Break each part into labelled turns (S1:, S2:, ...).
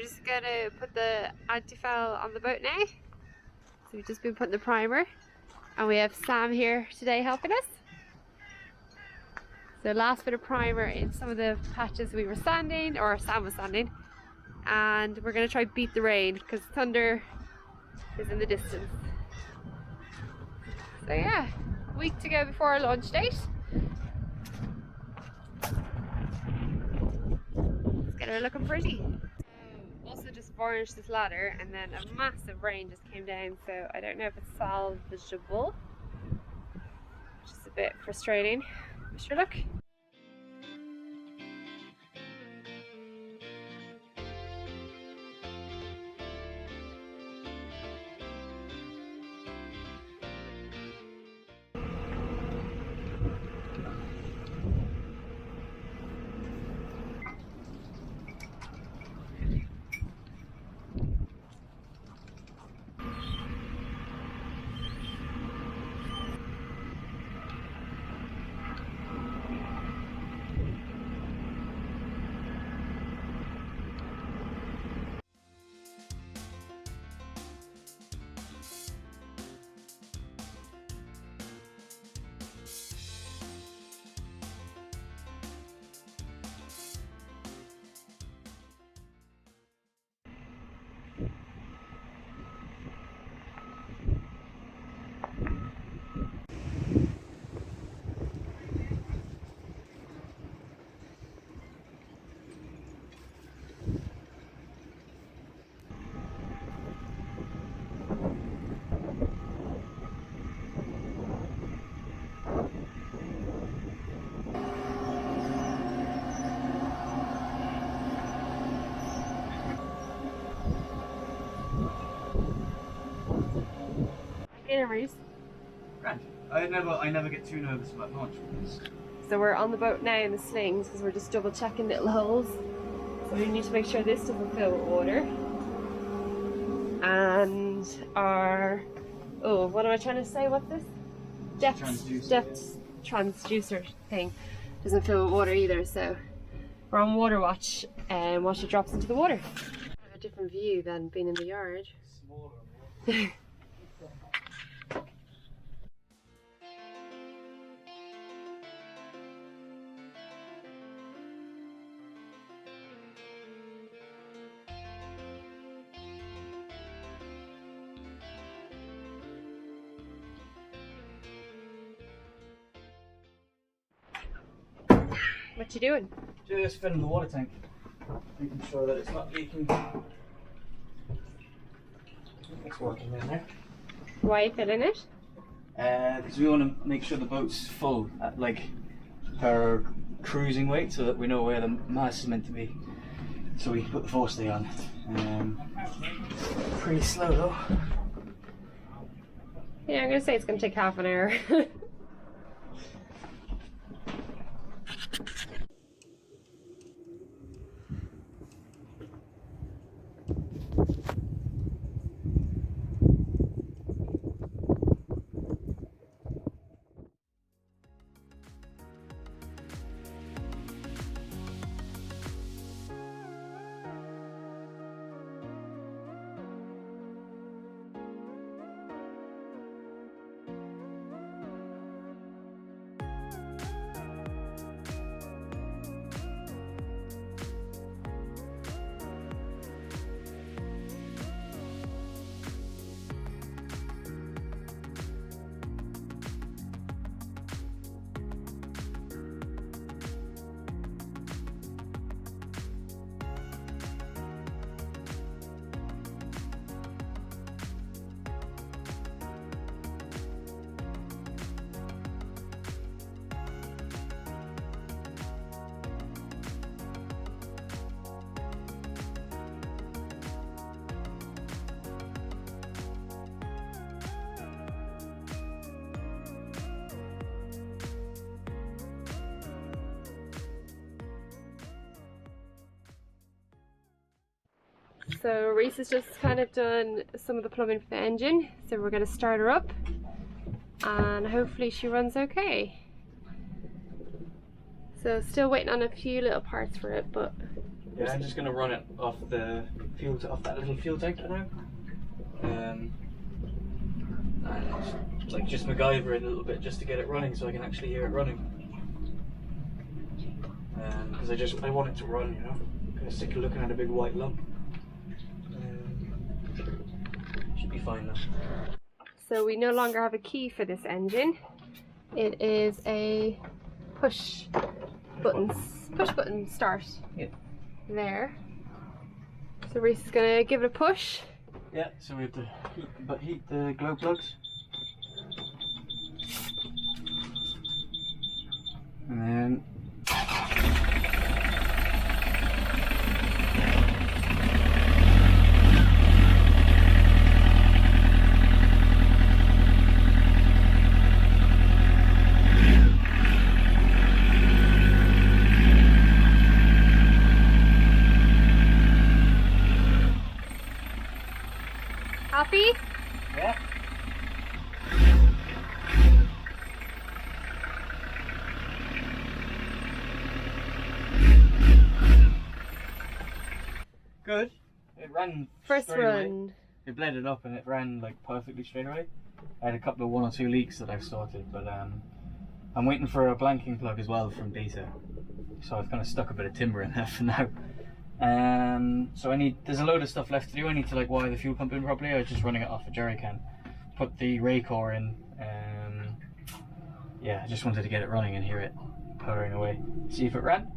S1: just gonna put the anti-foul on the boat now. So we've just been putting the primer, and we have Sam here today helping us. So last bit of primer in some of the patches we were sanding, or Sam was sanding, and we're gonna try beat the rain because thunder is in the distance. So yeah, a week to go before our launch date. Let's get her looking pretty. Also just varnished this ladder, and then a massive rain just came down, so I don't know if it's salvageable, which is a bit frustrating. Wish her luck. Rhys.
S2: Grand. I never get too nervous about launch.
S1: So we're on the boat now in the slings because we're just double checking little holes. So we need to make sure this doesn't fill with water. And our, oh, what am I trying to say? What's this? Depth transducer thing doesn't fill with water either. So we're on water watch and watch it drops into the water. I have a different view than being in the yard. Smaller. What you doing?
S2: Just filling the water tank, making sure that it's not leaking. It's working in there.
S1: Why are you filling it?
S2: Because we want to make sure the boat's full at like her cruising weight, so that we know where the mass is meant to be, so we can put the forestay on. Pretty slow though.
S1: Yeah, I'm gonna say it's gonna take half an hour. So Rhys has just kind of done some of the plumbing for the engine, so we're going to start her up and hopefully she runs okay. So still waiting on a few little parts for it, but
S2: yeah, I'm just gonna run it off the fuel off that little fuel tank now. And like just MacGyver it a little bit just to get it running, so I can actually hear it running. Because I want it to run, you know. I'm kind of sick of looking at a big white lump. Should be fine now.
S1: So we no longer have a key for this engine. It is a push button start.
S2: Yeah.
S1: There. So Rhys is gonna give it a push.
S2: Yeah, so we have to heat the glow plugs. And then
S1: Happy?
S2: yeah. Good. It ran
S1: First
S2: straight
S1: run.
S2: away. It bled it up and it ran like perfectly straight away. I had a couple of 1 or 2 leaks that I've sorted, but I'm waiting for a blanking plug as well from Beta. So I've kind of stuck a bit of timber in there for now. So there's a load of stuff left to do. I need to like wire the fuel pump in properly. I was just running it off a jerry can. Put the ray core in. Yeah, I just wanted to get it running and hear it purring away. See if it ran.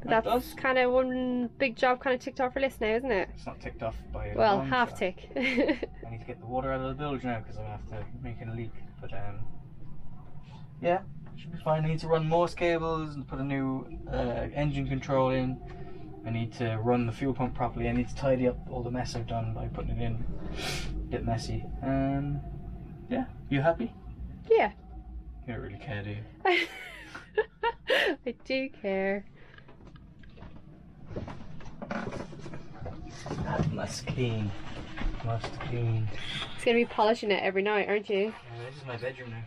S1: But that's kind of one big job kind of ticked off our list now, isn't it?
S2: It's not ticked off by
S1: well, half tick.
S2: I need to get the water out of the bilge now because I have to make a leak. But yeah, should be fine. I need to run Morse cables and put a new engine control in. I need to run the fuel pump properly. I need to tidy up all the mess I've done by putting it in. A bit messy. Yeah, you happy?
S1: Yeah.
S2: You don't really care, do you?
S1: I do care.
S2: That must clean. Must clean.
S1: It's gonna be polishing it every night, aren't you?
S2: Yeah, this is my bedroom now.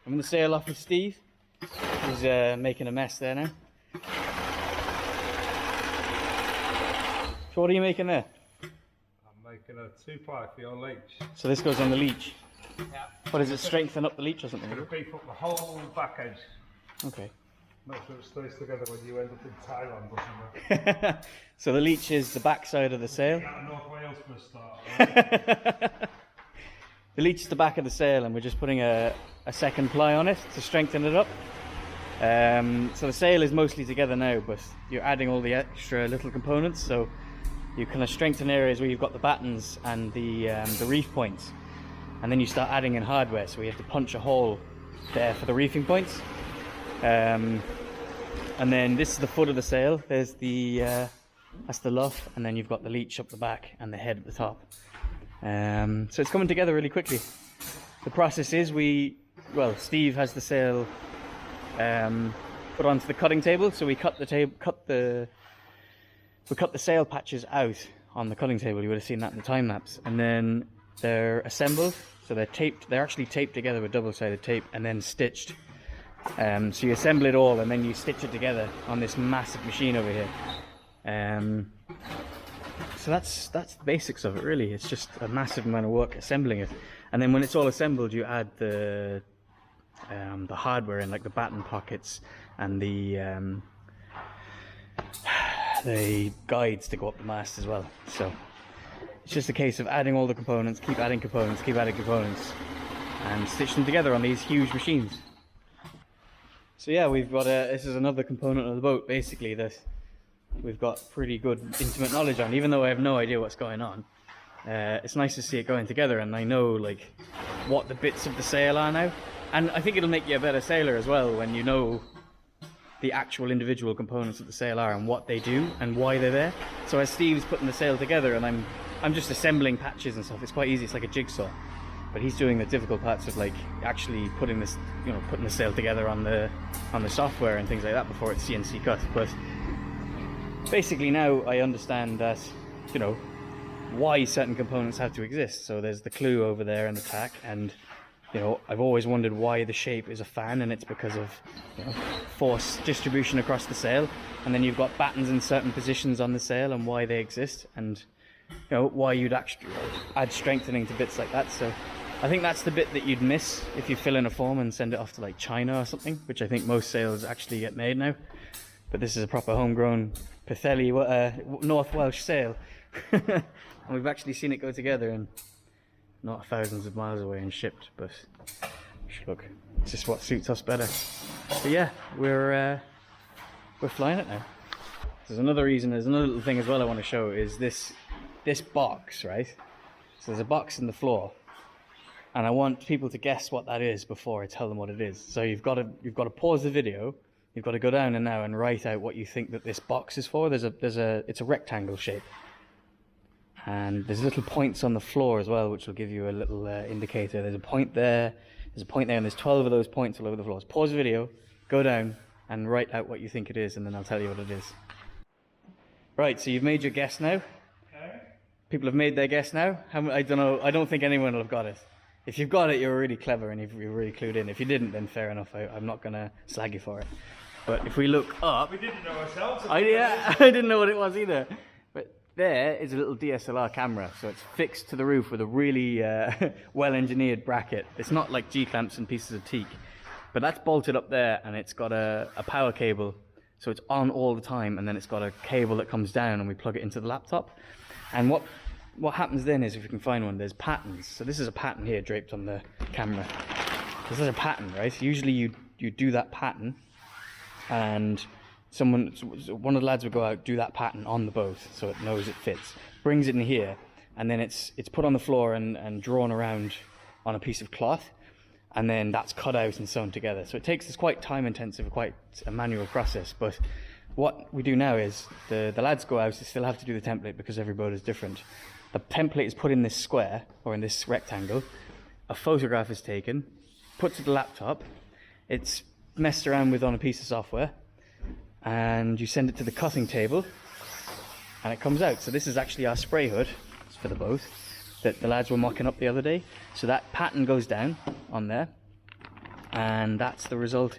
S2: I'm going to sail off with Steve. He's making a mess there now. So what are you making there?
S3: I'm making a 2-ply for your leech.
S2: So this goes on the leech?
S3: Yeah.
S2: What does it strengthen up the leech or something?
S3: It's going to beef up the whole back edge.
S2: Okay.
S3: Make sure it stays together when you end up in Thailand or something.
S2: So the leech is the back side of the sail?
S3: Out of North Wales for a start. Right?
S2: The leech is the back of the sail and we're just putting a second ply on it to strengthen it up. So the sail is mostly together now, but you're adding all the extra little components, so you kind of strengthen areas where you've got the battens and the reef points, and then you start adding in hardware, so we have to punch a hole there for the reefing points. And then this is the foot of the sail. There's that's the luff, and then you've got the leech up the back and the head at the top. So it's coming together really quickly. The process is we well, Steve has the sail put onto the cutting table, so we cut the sail patches out on the cutting table. You would have seen that in the time lapse, and then they're assembled, so they're actually taped together with double-sided tape and then stitched. So you assemble it all and then you stitch it together on this massive machine over here. So that's the basics of it, really. It's just a massive amount of work assembling it, and then when it's all assembled, you add the hardware in, like the batten pockets and the guides to go up the mast as well. So it's just a case of adding all the components, keep adding components, and stitch them together on these huge machines. So yeah, we've got this is another component of the boat, basically, that we've got pretty good intimate knowledge on, even though I have no idea what's going on. It's nice to see it going together, and I know like what the bits of the sail are now, and I think it'll make you a better sailor as well when you know the actual individual components of the sail are and what they do and why they're there. So as Steve's putting the sail together and I'm just assembling patches and stuff, it's quite easy, it's like a jigsaw. But he's doing the difficult parts of like actually putting this, putting the sail together on the software and things like that before it's CNC cut. But basically now I understand that, why certain components have to exist. So there's the clue over there and the tack, and I've always wondered why the shape is a fan, and it's because of force distribution across the sail. And then you've got battens in certain positions on the sail and why they exist, and why you'd actually add strengthening to bits like that. So I think that's the bit that you'd miss if you fill in a form and send it off to like China or something, which I think most sails actually get made now. But this is a proper homegrown Pitheli North Welsh sail. And we've actually seen it go together, and not thousands of miles away and shipped, but look, it's just what suits us better. But yeah, we're flying it now. There's another little thing as well I want to show, is this box, right? So there's a box in the floor, and I want people to guess what that is before I tell them what it is. So you've got to pause the video, you've got to go down and now and write out what you think that this box is for. It's a rectangle shape, and there's little points on the floor as well, which will give you a little indicator. There's a point there, and there's 12 of those points all over the floor. So pause the video, go down and write out what you think it is, and then I'll tell you what it is. Right, so you've made your guess now.
S3: Okay.
S2: People have made their guess now. I don't know. I don't think anyone will have got it. If you've got it, you're really clever and you're really clued in. If you didn't, then fair enough. I'm not going to slag you for it. But if we look up...
S3: We didn't know ourselves.
S2: I didn't know what it was either. But there is a little DSLR camera. So it's fixed to the roof with a really well-engineered bracket. It's not like G-clamps and pieces of teak. But that's bolted up there, and it's got a power cable. So it's on all the time, and then it's got a cable that comes down and we plug it into the laptop. And what happens then is, if you can find one, there's patterns. So this is a pattern here draped on the camera. This is a pattern, right? Usually you do that pattern, and one of the lads would go out, do that pattern on the boat so it knows it fits, brings it in here, and then it's put on the floor and drawn around on a piece of cloth, and then that's cut out and sewn together. So it's quite time intensive, quite a manual process. But what we do now is the lads go out, they still have to do the template because every boat is different. The template is put in this square or in this rectangle, a photograph is taken, put to the laptop, it's messed around with on a piece of software, and you send it to the cutting table and it comes out. So this is actually our spray hood for the boat that the lads were mocking up the other day. So that pattern goes down on there, and that's the result.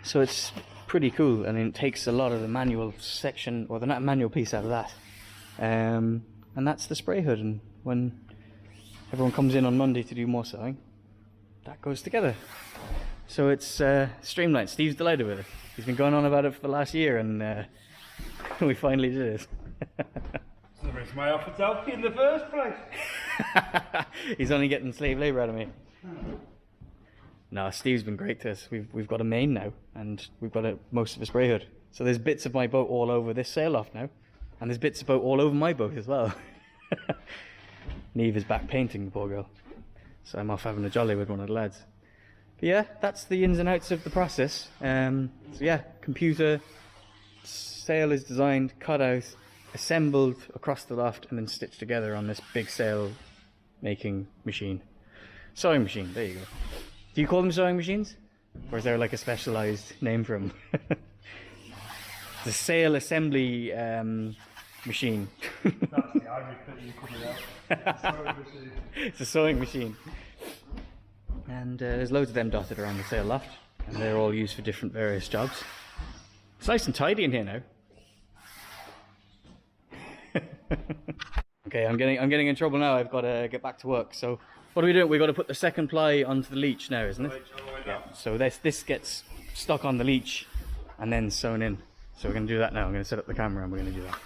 S2: So it's pretty cool, and it takes a lot of the manual section, or the manual piece out of that. And that's the spray hood, and when everyone comes in on Monday to do more sewing, that goes together. So it's streamlined. Steve's delighted with it. He's been going on about it for the last year, and we finally did it.
S3: It's the reason why I offered to help you in the first place.
S2: He's only getting slave labour out of me. No, Steve's been great to us. We've got a main now, and we've got most of a spray hood. So there's bits of my boat all over this sail loft now, and there's bits of boat all over my boat as well. Niamh is back painting, the poor girl. So I'm off having a jolly with one of the lads. But yeah, that's the ins and outs of the process. So yeah, computer, sail is designed, cut out, assembled across the loft and then stitched together on this big sail making machine. Sewing machine, there you go. Do you call them sewing machines? Or is there like a specialised name for them? The sail assembly machine.
S3: That's the Irish bit you cut it out.
S2: It's a sewing machine. And there's loads of them dotted around the sail loft, and they're all used for different various jobs. It's nice and tidy in here now. Okay, I'm getting in trouble now. I've got to get back to work. So what are we doing? We've got to put the second ply onto the leech now, isn't it? Yeah. So this gets stuck on the leech and then sewn in. So we're going to do that now. I'm going to set up the camera and we're going to do that.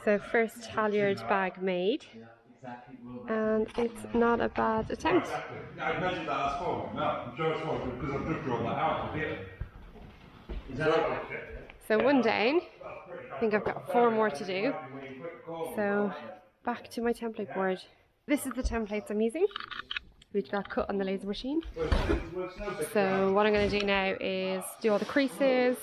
S1: So first halyard bag made, and it's not a bad attempt.
S3: I measured that as far. No, I'm sure it's far because I've just drawn that out.
S1: So one down. I think I've got 4 more to do. So back to my template board. This is the templates I'm using, which got cut on the laser machine. So what I'm going to do now is do all the creases,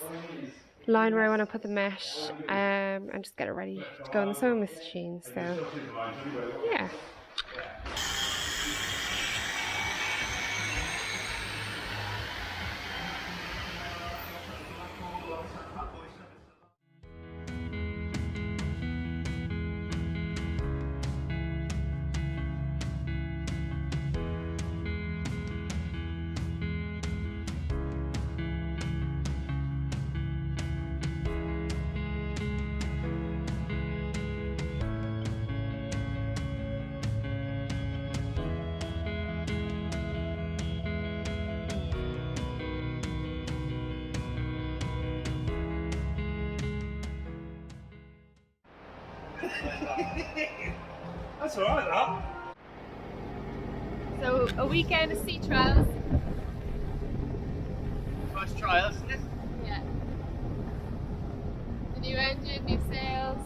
S1: line where I want to put the mesh, and just get it ready to go in the sewing machine. So yeah.
S3: That's alright, that.
S1: So a weekend of sea trials.
S2: First trial, isn't it?
S1: Yeah. The new engine, new sails.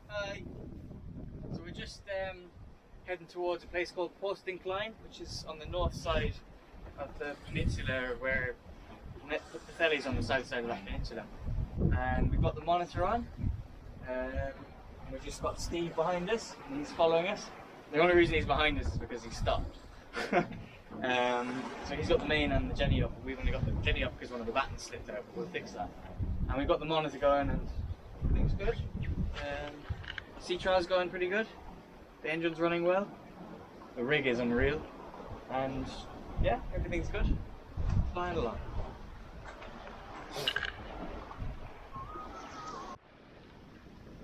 S2: Hi. So we're just heading towards a place called Post Incline, which is on the north side of the peninsula, where the Patelli's on the south side of that peninsula. And we've got the monitor on. And we've just got Steve behind us, and he's following us. The only reason he's behind us is because he stopped. So he's got the main and the jenny up. We've only got the jenny up because one of the battens slipped out, but we'll fix that. And we've got the monitor going, and everything's good. Sea trial's going pretty good. The engine's running well. The rig is unreal. And yeah, everything's good. Flying along.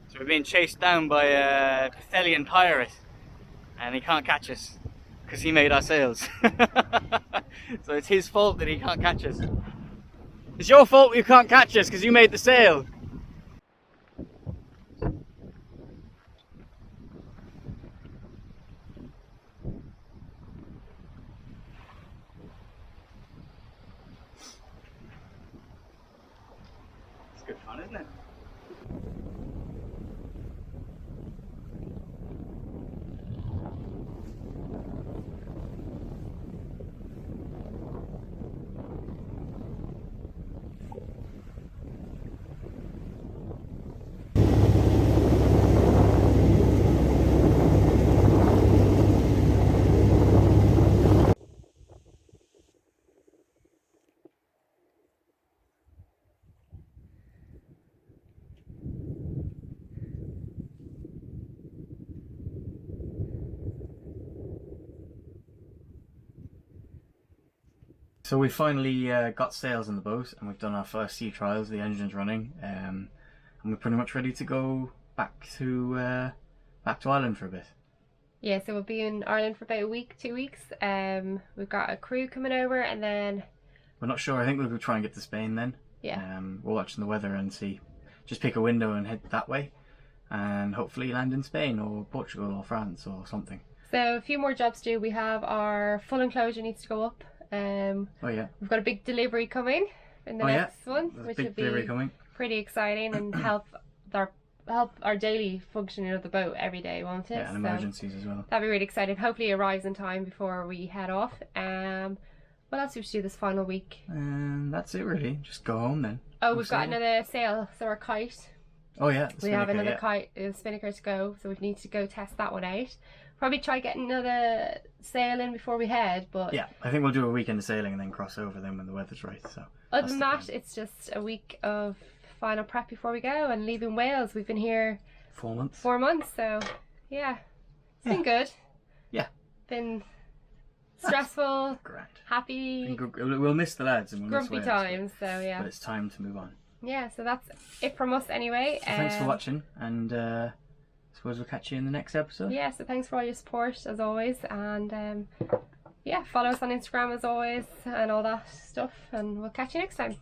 S2: So we're being chased down by a Pithelian pirate, and he can't catch us because he made our sails. So it's his fault that he can't catch us. It's your fault you can't catch us because you made the sail. It's good fun, isn't it? So we finally got sails in the boat, and we've done our first sea trials. The engine's running, and we're pretty much ready to go back to Ireland for a bit.
S1: Yeah, so we'll be in Ireland for about a week, 2 weeks. We've got a crew coming over, and then
S2: We're not sure. I think we'll try and get to Spain then.
S1: yeah,
S2: We're watching the weather and see. Just pick a window and head that way, and hopefully land in Spain or Portugal or France or something.
S1: so a few more jobs to do. We have our full enclosure needs to go up.
S2: Oh yeah.
S1: We've got a big delivery coming in the next one,
S2: There's
S1: which
S2: a
S1: will
S2: big delivery
S1: be
S2: coming.
S1: pretty exciting and help our daily functioning of the boat every day, won't it?
S2: Yeah, and emergencies as well.
S1: That'll be really exciting. Hopefully it arrives in time before we head off. What else do we do this final week?
S2: And that's it really. Just go home then.
S1: Oh,
S2: Go
S1: we've got
S2: sailing.
S1: another sail, so our kite.
S2: Oh yeah.
S1: We have
S2: spinnaker,
S1: another
S2: yeah.
S1: kite, spinnaker to go, so we need to go test that one out. Probably try get another sail in before we head, but
S2: Yeah, I think we'll do a weekend of sailing and then cross over then when the weather's right. So
S1: other
S2: that's
S1: than
S2: the
S1: that,
S2: plan.
S1: it's just a week of final prep before we go and leaving Wales. We've been here
S2: 4 months.
S1: 4 months, so yeah, it's been good.
S2: Yeah.
S1: Been stressful,
S2: Grand.
S1: happy,
S2: We'll miss the lads and we'll miss
S1: grumpy
S2: Wales,
S1: times, so yeah.
S2: But it's time to move on.
S1: Yeah, so that's it from us anyway.
S2: So thanks for watching, and suppose we'll catch you in the next episode.
S1: Yeah, so thanks for all your support as always, and yeah, follow us on Instagram as always and all that stuff, and we'll catch you next time.